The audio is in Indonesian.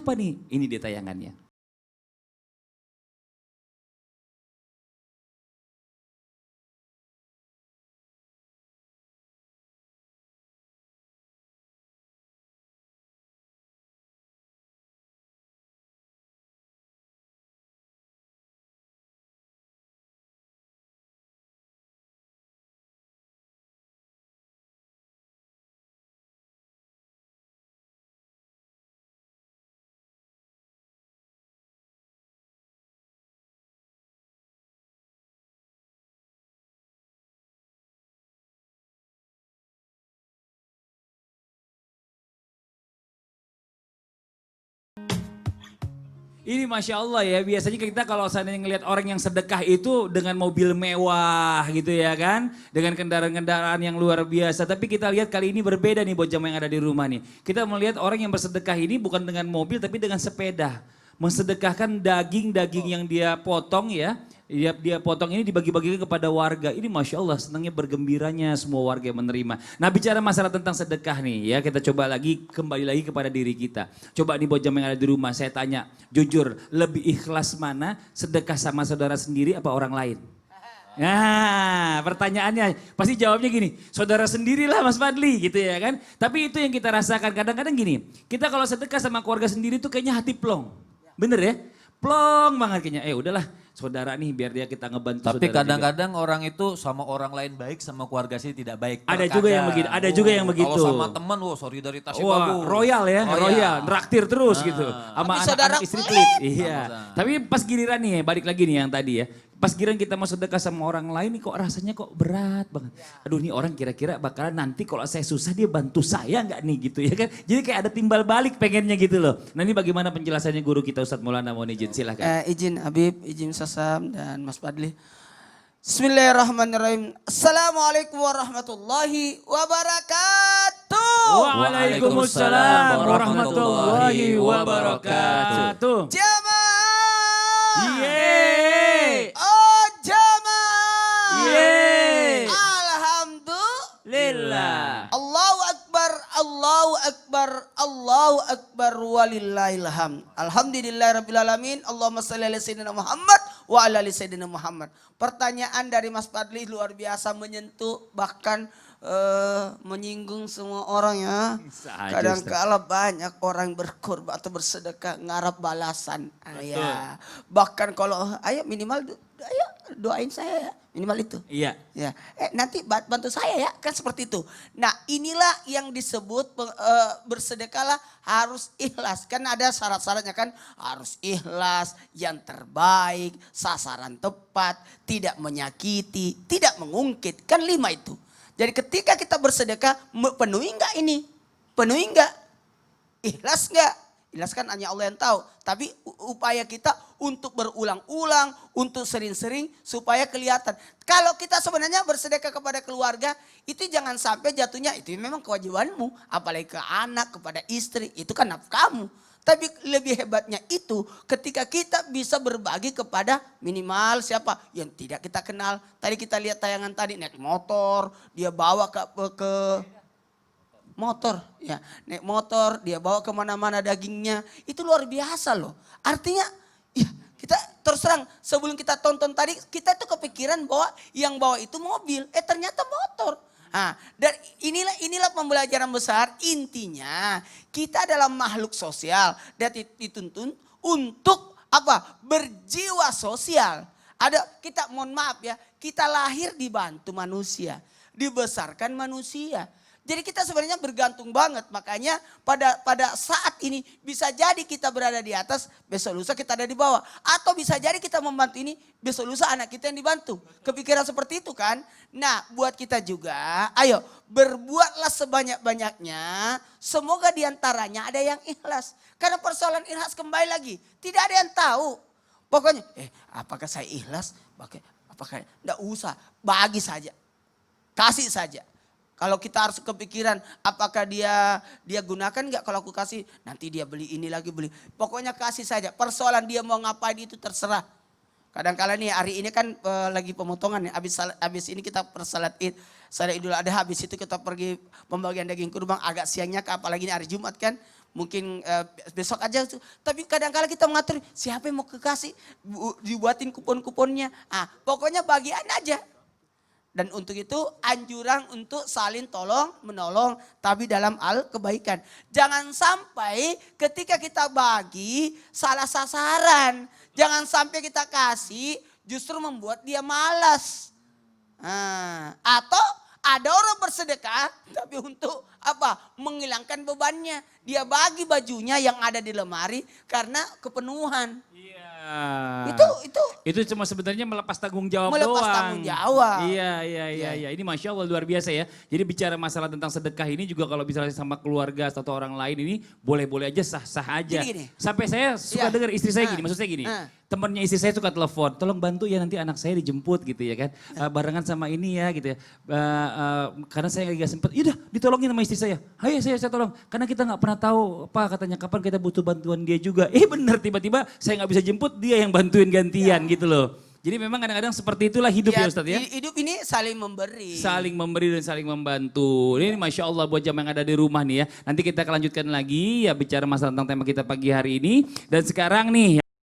apa nih? Ini dia tayangannya. Ini Masya Allah ya, biasanya kita kalau seandainya ngelihat orang yang sedekah itu dengan mobil mewah gitu ya kan. Dengan kendaraan-kendaraan yang luar biasa. Tapi kita lihat kali ini berbeda nih buat jamaah yang ada di rumah nih. Kita melihat orang yang bersedekah ini bukan dengan mobil tapi dengan sepeda. Mensedekahkan daging-daging yang dia potong ya. Dia potong ini dibagi-bagikan kepada warga. Ini Masya Allah senangnya bergembiranya semua warga yang menerima. Nah bicara masalah tentang sedekah nih ya. Kita coba lagi kembali lagi kepada diri kita. Coba nih buat jamaah yang ada di rumah saya tanya. Jujur lebih ikhlas mana sedekah sama saudara sendiri apa orang lain? Nah pertanyaannya pasti jawabnya gini. Saudara sendirilah Mas Fadli gitu ya kan. Tapi itu yang kita rasakan kadang-kadang gini. Kita kalau sedekah sama keluarga sendiri tuh kayaknya hati plong. Bener ya? Plong banget kayaknya. Udahlah saudara nih biar dia kita ngebantu. Tapi kadang-kadang orang itu sama orang lain baik, sama keluarga sih tidak baik. Ada juga yang begitu, ada juga yang begitu. Kalau sama teman, solidaritasnya bagus. Royal ya, royal, traktir terus gitu. Sama anak-anak istri pelit. Iya. Tapi pas giliran nih, balik lagi nih yang tadi ya. Pas giliran kita mau sedekah sama orang lain nih kok rasanya kok berat banget. Aduh nih orang kira-kira bakalan nanti kalau saya susah dia bantu saya nggak nih gitu ya kan. Jadi kayak ada timbal balik pengennya gitu loh. Nah ini bagaimana penjelasannya guru kita Ustadz Maulana Monijin silahkan. Izin Habib, izin Sasam dan Mas Fadli. Bismillahirrahmanirrahim. Assalamualaikum warahmatullahi wabarakatuh. Waalaikumsalam warahmatullahi wabarakatuh. Jamaah. Yeay. Oh jamaah. Yeay. Alhamdulillah. Allahu Akbar, Allahu Akbar, Allahu Akbar walillahil hamd. Alhamdulillahirabbil alamin. Allahumma shalli ala sayyidina Muhammad wa ala ali sayyidina Muhammad. Pertanyaan dari Mas Fadli luar biasa menyentuh bahkan menyinggung semua orang ya. Kadang-kala banyak orang berkorban atau bersedekah ngarap balasan. Ya. Bahkan kalau ayo minimal ayo doain saya ya. Minimal itu. Iya. Ya. Nanti bantu saya ya, kan seperti itu. Nah, inilah yang disebut bersedekahlah harus ikhlas. Kan ada syarat-syaratnya kan, harus ikhlas, yang terbaik, sasaran tepat, tidak menyakiti, tidak mengungkit. Kan 5 itu. Jadi ketika kita bersedekah, penuhi enggak ini? Penuhi enggak? Ikhlas enggak? Ikhlas kan hanya Allah yang tahu. Tapi upaya kita untuk berulang-ulang, untuk sering-sering supaya kelihatan. Kalau kita sebenarnya bersedekah kepada keluarga, itu jangan sampai jatuhnya, itu memang kewajibanmu. Apalagi ke anak, kepada istri, itu kan nafkahmu. Tapi lebih hebatnya itu ketika kita bisa berbagi kepada minimal siapa yang tidak kita kenal. Tadi kita lihat tayangan tadi naik motor, dia bawa ke motor, ya naik motor, dia bawa kemana-mana dagingnya. Itu luar biasa loh. Artinya ya kita terus terang sebelum kita tonton tadi kita tuh kepikiran bahwa yang bawa itu mobil. Ternyata motor. Nah, dan inilah pembelajaran besar. Intinya kita adalah makhluk sosial dan dituntun untuk apa? Berjiwa sosial. Ada kita mohon maaf ya, kita lahir dibantu manusia, dibesarkan manusia. Jadi kita sebenarnya bergantung banget, makanya pada saat ini bisa jadi kita berada di atas, besok lusa kita ada di bawah. Atau bisa jadi kita membantu ini, besok lusa anak kita yang dibantu. Kepikiran seperti itu kan. Nah buat kita juga, ayo berbuatlah sebanyak-banyaknya, semoga diantaranya ada yang ikhlas. Karena persoalan ikhlas kembali lagi, tidak ada yang tahu. Pokoknya, apakah saya ikhlas? Apakah, enggak usah, bagi saja, kasih saja. Kalau kita harus kepikiran apakah dia gunakan nggak, kalau aku kasih nanti dia beli ini lagi beli. Pokoknya kasih saja, persoalan dia mau ngapain itu terserah. Kadang-kala nih hari ini kan lagi pemotongan nih, habis ini kita persalat Id. Salat Idul Adha habis itu kita pergi pembagian daging kurban agak siangnya apalagi ini hari Jumat kan. mungkin besok aja. Tapi kadang-kadang kita mengatur siapa yang mau kekasih, dibuatin kupon-kuponnya. Pokoknya bagian aja. Dan untuk itu anjuran untuk saling tolong menolong tapi dalam hal kebaikan. Jangan sampai ketika kita bagi salah sasaran. Jangan sampai kita kasih justru membuat dia malas. Atau ada orang bersedekah tapi untuk apa? Menghilangkan bebannya. Dia bagi bajunya yang ada di lemari karena kepenuhan. Iya. Itu cuma sebenarnya melepas tanggung jawab Melepas doang. tanggung jawab. Iya. Ini Masya Allah luar biasa ya. Jadi bicara masalah tentang sedekah ini juga kalau misalnya sama keluarga atau orang lain ini boleh-boleh aja, sah-sah aja. Gini. Sampai saya suka dengar istri saya gini, maksud saya gini. Temennya istri saya suka telepon, tolong bantu ya nanti anak saya dijemput gitu ya kan. Barengan sama ini ya gitu ya. Karena saya lagi gak sempet, yaudah ditolongin sama istri saya. Ayo saya tolong. Karena kita gak pernah tahu apa katanya kapan kita butuh bantuan dia juga. Bener tiba-tiba saya gak bisa jemput, dia yang bantuin gantian gitu loh. Jadi memang kadang-kadang seperti itulah hidup ya Ustadz ya. Hidup ini saling memberi. Saling memberi dan saling membantu. Ini Masya Allah buat jamaah yang ada di rumah nih ya. Nanti kita akan lanjutkan lagi ya bicara masalah tentang tema kita pagi hari ini. Dan sekarang nih